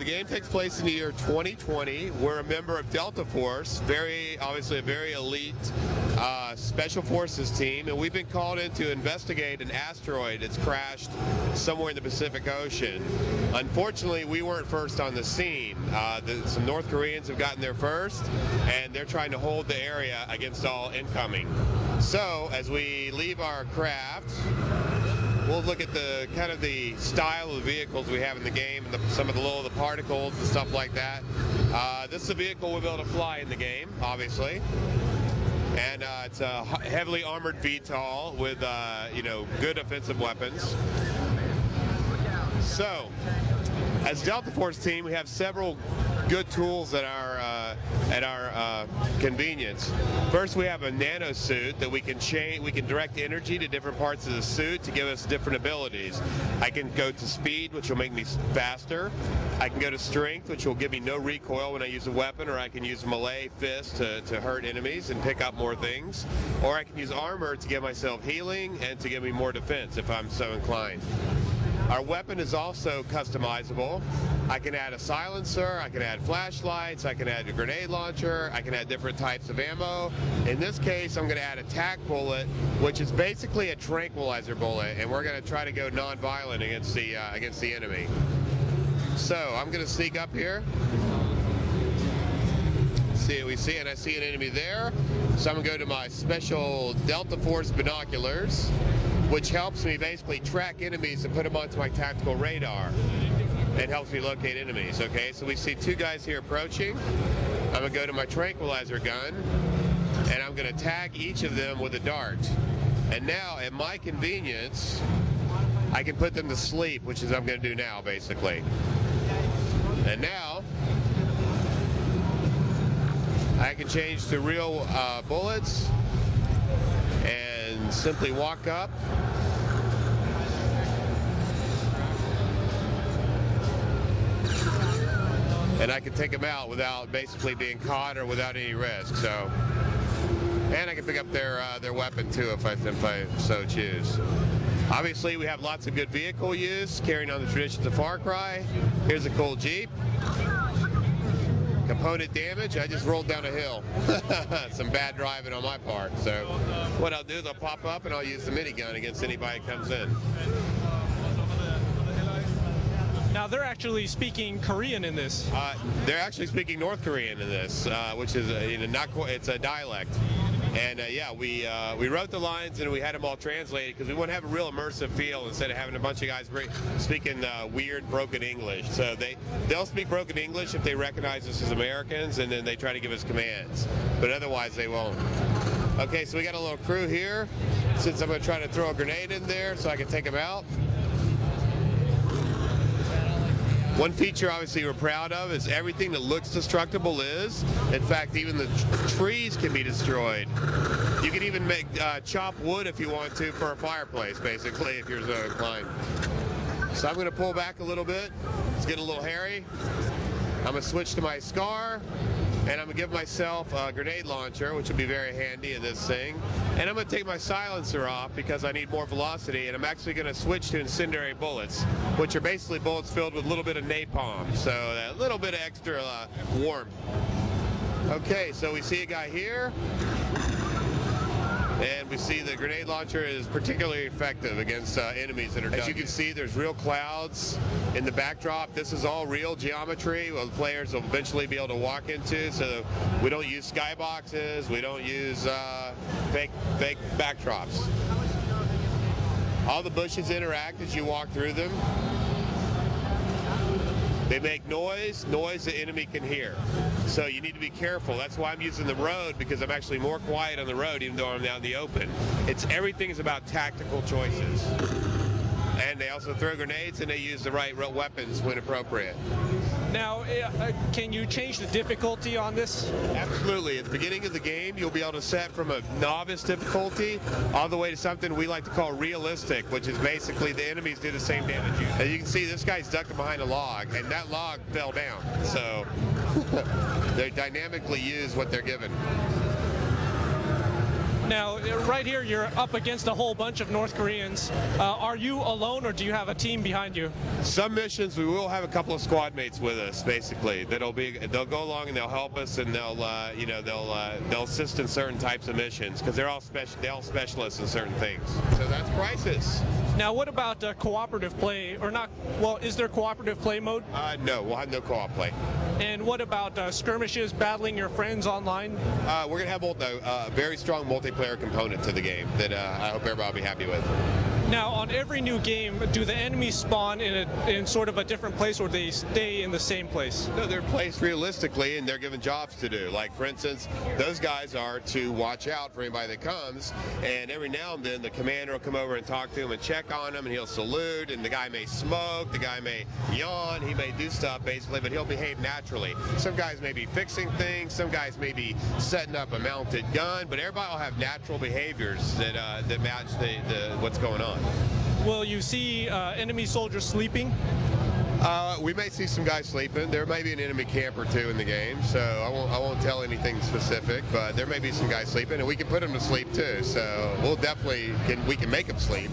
The game takes place in the year 2020. We're a member of Delta Force, obviously a very elite special forces team, and we've been called in to investigate an asteroid that's crashed somewhere in the Pacific Ocean. Unfortunately, we weren't first on the scene. Some North Koreans have gotten there first, and they're trying to hold the area against all incoming. So, as we leave our craft, we'll look at the kind of the style of the vehicles we have in the game, some of the particles and stuff like that. This is a vehicle we'll be able to fly in the game, obviously. And it's a heavily armored VTOL with, good offensive weapons. So, as Delta Force team, we have several good tools at our convenience. First, we have a nano suit that we can change. We can direct energy to different parts of the suit to give us different abilities. I can go to speed, which will make me faster. I can go to strength, which will give me no recoil when I use a weapon, or I can use melee fist to hurt enemies and pick up more things. Or I can use armor to give myself healing and to give me more defense if I'm so inclined. Our weapon is also customizable. I can add a silencer, I can add flashlights, I can add a grenade launcher, I can add different types of ammo. In this case, I'm going to add a tac bullet, which is basically a tranquilizer bullet, and we're going to try to go non-violent against the enemy. So I'm going to sneak up here. See what we see, and I see an enemy there. So I'm going to go to my special Delta Force binoculars, which helps me basically track enemies and put them onto my tactical radar. It helps me locate enemies, okay? So we see two guys here approaching. I'm going to go to my tranquilizer gun, and I'm going to tag each of them with a dart. And now, at my convenience, I can put them to sleep, which is what I'm going to do now, basically. And now, I can change to real bullets and simply walk up. And I can take them out without basically being caught or without any risk. So, and I can pick up their weapon too if I so choose. Obviously, we have lots of good vehicle use, carrying on the traditions of Far Cry. Here's a cool Jeep. Component damage, I just rolled down a hill. Some bad driving on my part. So what I'll do is I'll pop up and I'll use the minigun against anybody that comes in. Now they're actually speaking Korean in this. They're actually speaking North Korean in this, which is it's a dialect. And yeah, we wrote the lines and we had them all translated because we want to have a real immersive feel instead of having a bunch of guys speaking weird broken English. So they'll speak broken English if they recognize us as Americans, and then they try to give us commands. But otherwise they won't. Okay, so we got a little crew here. Since I'm going to try to throw a grenade in there so I can take them out. One feature, obviously, we're proud of is everything that looks destructible is. In fact, even the trees can be destroyed. You can even chop wood if you want to for a fireplace, basically, if you're so inclined. So I'm going to pull back a little bit. It's getting a little hairy. I'm going to switch to my SCAR, and I'm going to give myself a grenade launcher, which will be very handy in this thing. And I'm going to take my silencer off because I need more velocity, and I'm actually going to switch to incendiary bullets, which are basically bullets filled with a little bit of napalm, so a little bit of extra warmth. Okay, so we see a guy here, and we see the grenade launcher is particularly effective against enemies that are As you can see, there's real clouds in the backdrop. This is all real geometry. Well, the players will eventually be able to walk into, so we don't use skyboxes, we don't use fake backdrops. All the bushes interact as you walk through them. They make noise the enemy can hear. So you need to be careful. That's why I'm using the road, because I'm actually more quiet on the road even though I'm out in the open. Everything is about tactical choices. And they also throw grenades, and they use the right weapons when appropriate. Now, can you change the difficulty on this? Absolutely. At the beginning of the game, you'll be able to set from a novice difficulty all the way to something we like to call realistic, which is basically the enemies do the same damage. As you can see, this guy's ducked behind a log, and that log fell down. So they dynamically use what they're given. Now, right here, you're up against a whole bunch of North Koreans. Are you alone, or do you have a team behind you? Some missions we will have a couple of squad mates with us. Basically, they'll go along and they'll help us, and they'll assist in certain types of missions because they're all specialists in certain things. So that's Crysis. Now, what about cooperative play, or not? Well, is there cooperative play mode? No, we'll have no co-op play. And what about skirmishes, battling your friends online? We're going to have a very strong multiplayer component to the game that I hope everybody will be happy with. Now, on every new game, do the enemies spawn in sort of a different place, or they stay in the same place? No, they're placed realistically, and they're given jobs to do. Like, for instance, those guys are to watch out for anybody that comes, and every now and then the commander will come over and talk to him and check on him, and he'll salute, and the guy may smoke, the guy may yawn, he may do stuff, basically, but he'll behave naturally. Some guys may be fixing things, some guys may be setting up a mounted gun, but everybody will have natural behaviors that match what's going on. Will you see enemy soldiers sleeping? We may see some guys sleeping. There may be an enemy camp or two in the game, so I won't tell anything specific, but there may be some guys sleeping, and we can put them to sleep too. So we'll definitely we can make them sleep.